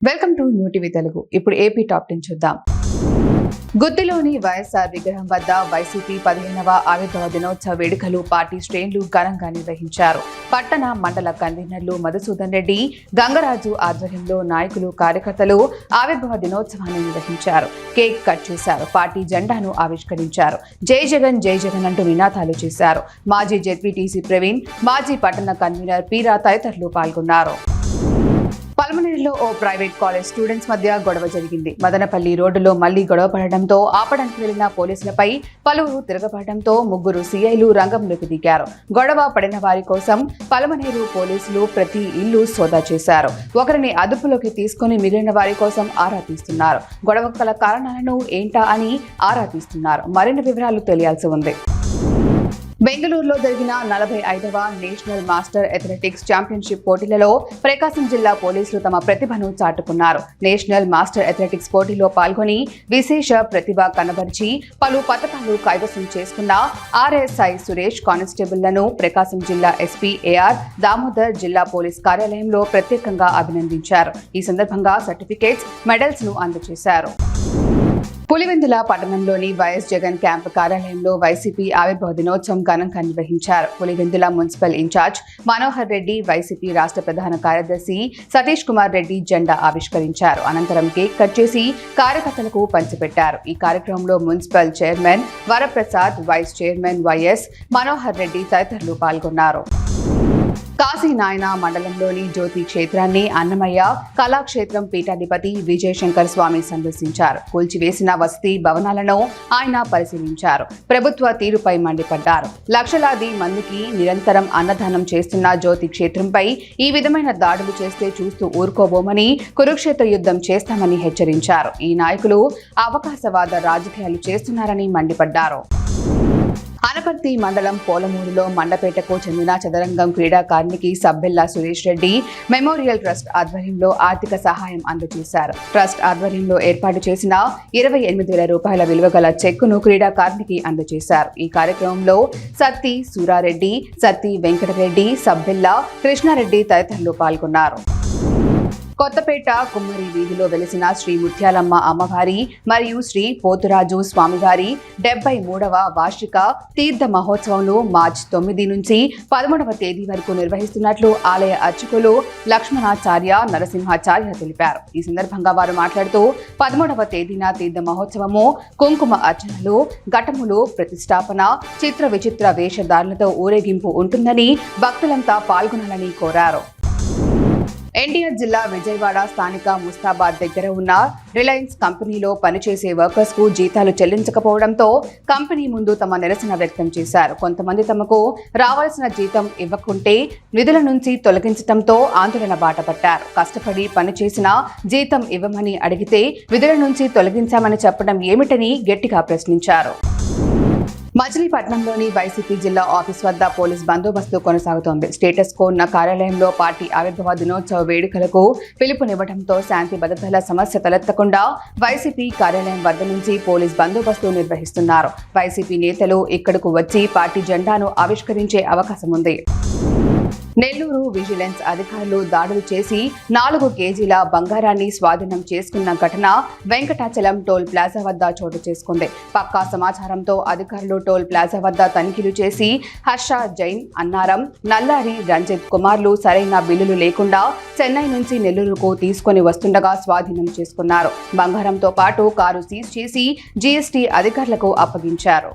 Welcome to new TV Telugu. ఇప్పుడు AP top 10 చూద్దాం. గుత్తిలోని వైఎస్ఆర్ విగ్రహం వద్ద వైసీపీ 15వ ఆవిర్భావ దినోత్సవ వేడుకలు పార్టీ శ్రేణులు ఘనంగా నిర్వహించారు. పట్టణ మండల కన్వీనర్లు మధుసూదన్ రెడ్డి, గంగరాజు ఆధ్వర్యంలో నాయకులు, కార్యకర్తలు ఆవిర్భావ దినోత్సవాన్ని నిర్వహించారు. కేక్ కట్ చేశారు. పార్టీ జెండాను ఆవిష్కరించారు. జై జగన్ జై జగన్ అంటూ నినాదాలు చేశారు. మాజీ జెడ్పీటీసీ ప్రవీణ్, మాజీ పట్టణ కన్వీనర్ పీరా తదితరులు పాల్గొన్నారు. పల్మనేరులో ఓ ప్రైవేట్ కాలేజ్ స్టూడెంట్స్ మధ్య గొడవ జరిగింది. మదనపల్లి రోడ్డులో మళ్లీ గొడవ పడడంతో ఆపడానికి వెళ్లిన పోలీసులపై పలువురు తిరగబడడంతో ముగ్గురు సీఐలు రంగంలోకి దిగారు. గొడవ పడిన వారి కోసం పల్మనేరు పోలీసులు ప్రతి ఇల్లు సోదా చేశారు. ఒకరిని అదుపులోకి తీసుకుని మిగిలిన వారి కోసం ఆరా తీస్తున్నారు. గొడవ గల కారణాలను ఏంటా అని ఆరా తీస్తున్నారు. మరిన్ని వివరాలు తెలియాల్సి ఉంది. బెంగళూరులో జరిగిన 45వ నేషనల్ మాస్టర్ అథ్లెటిక్స్ ఛాంపియన్షిప్ పోటీలలో ప్రకాశం జిల్లా పోలీసులు తమ ప్రతిభను చాటుకున్నారు. నేషనల్ మాస్టర్ అథ్లెటిక్స్ పోటీలో పాల్గొని విశేష ప్రతిభ కనబరిచి పలు పథకాలు కైవసం చేసుకున్న ఆర్ఎస్ఐ సురేష్ కానిస్టేబుళ్లను ప్రకాశం జిల్లా ఎస్పీ ఏఆర్ దామోదర్ జిల్లా పోలీస్ కార్యాలయంలో ప్రత్యేకంగా అభినందించారు. ఈ సందర్భంగా సర్టిఫికేట్స్, మెడల్స్ ను అందజేశారు. పులివెందుల పట్టణంలోని వైఎస్ జగన్ క్యాంపు కార్యాలయంలో వైసీపీ ఆవిర్భావ దినోత్సవం ఘనంగా నిర్వహించారు. పులివెందుల మున్సిపల్ ఇన్ఛార్జ్ మనోహర్ రెడ్డి, వైసీపీ రాష్ట్ర ప్రధాన కార్యదర్శి సతీష్ కుమార్ రెడ్డి జెండా ఆవిష్కరించారు. అనంతరం కేక్ కట్ చేసి కార్యకర్తలకు పంచిపెట్టారు. ఈ కార్యక్రమంలో municipal chairman Varaprasad, vice chairman YS Manohar Reddy తదితరులు పాల్గొన్నారు. కాశీనాయన మండలంలోని జ్యోతి క్షేత్రాన్ని అన్నమయ్య కళాక్షేత్రం పీఠాధిపతి విజయశంకర్ స్వామి సందర్శించారు. కూల్చివేసిన వసతి భవనాలను ఆయన పరిశీలించారు. ప్రభుత్వ తీరుపై మండిపడ్డారు. లక్షలాది మందికి నిరంతరం అన్నదానం చేస్తున్న జ్యోతి క్షేత్రంపై ఈ విధమైన దాడులు చేస్తే చూస్తూ ఊరుకోబోమని, కురుక్షేత్ర యుద్ధం చేస్తామని హెచ్చరించారు. ఈ నాయకులు అవకాశవాద రాజకీయాలు చేస్తున్నారని మండిపడ్డారు. అనపర్తి మండలం పోలమూరులో మండపేటకు చెందిన చదరంగం క్రీడాకారునికి సబ్బెల్లా సురేష్ రెడ్డి మెమోరియల్ ట్రస్ట్ ఆధ్వర్యంలో ఆర్థిక సహాయం అందజేశారు. ట్రస్ట్ ఆధ్వర్యంలో ఏర్పాటు చేసిన 28,000 రూపాయల విలువగల చెక్కును క్రీడాకారునికి అందజేశారు. ఈ కార్యక్రమంలో సత్తి సూరారెడ్డి, సత్తి వెంకటరెడ్డి, సబ్బెల్లా కృష్ణారెడ్డి తదితరులు పాల్గొన్నారు. కొత్తపేట కుమ్మరి వీధిలో వెలిసిన శ్రీ ముత్యాలమ్మ అమ్మవారి మరియు శ్రీ పోతురాజు స్వామివారి 73వ వార్షిక తీర్థ మహోత్సవంలో మార్చి 9 నుంచి 11వ తేదీ వరకు నిర్వహిస్తున్నట్లు ఆలయ అర్చకులు లక్ష్మణాచార్య, నరసింహాచార్య తెలిపారు. ఈ సందర్భంగా వారు మాట్లాడుతూ 13వ తేదీన తీర్థ మహోత్సవము కుంకుమ అర్చనలు, ఘటములు ప్రతిష్టాపన, చిత్ర విచిత్ర వేషధారులతో ఊరేగింపు ఉంటుందని భక్తులంతా పాల్గొనాలని కోరారు. ఎన్టీఆర్ జిల్లా విజయవాడ స్థానిక ముస్తాబాద్ దగ్గర ఉన్న రిలయన్స్ కంపెనీలో పనిచేసే వర్కర్స్ కు జీతాలు చెల్లించకపోవడంతో కంపెనీ ముందు తమ నిరసన వ్యక్తం చేశారు. కొంతమంది తమకు రావాల్సిన జీతం ఇవ్వకుంటే విధుల నుంచి తొలగించడంతో ఆందోళన బాటపట్టారు. కష్టపడి పనిచేసిన జీతం ఇవ్వమని అడిగితే విధుల నుంచి తొలగించామని చెప్పడం ఏమిటని గట్టిగా ప్రశ్నించారు. మచిలీపట్నంలోని వైసీపీ జిల్లా ఆఫీస్ వద్ద పోలీస్ బందోబస్తు కొనసాగుతోంది. స్టేటస్ కో ఉన్న కార్యాలయంలో పార్టీ ఆవిర్భావ దినోత్సవ వేడుకలకు పిలుపునివ్వడంతో శాంతి భద్రతల సమస్య తలెత్తకుండా వైసీపీ కార్యాలయం వద్ద నుంచి పోలీస్ బందోబస్తు నిర్వహిస్తున్నారు. వైసీపీ నేతలు ఇక్కడకు వచ్చి పార్టీ జెండాను ఆవిష్కరించే అవకాశం ఉంది. నెల్లూరు విజిలెన్స్ అధికారులు దాడులు చేసి 4 కేజీల బంగారాన్ని స్వాధీనం చేసుకున్న ఘటన వెంకటాచలం టోల్ ప్లాజా వద్ద చోటు చేసుకుంది. పక్కా సమాచారంతో అధికారులు టోల్ ప్లాజా వద్ద తనిఖీలు చేసి హర్ష, జైన్, అన్నారం, నల్లారి, రంజిత్ కుమార్లు సరైన బిల్లులు లేకుండా చెన్నై నుంచి నెల్లూరుకు తీసుకొని వస్తుండగా స్వాధీనం చేసుకున్నారు. బంగారంతో పాటు కారు సీజ్ చేసి జీఎస్టీ అధికారులకు అప్పగించారు.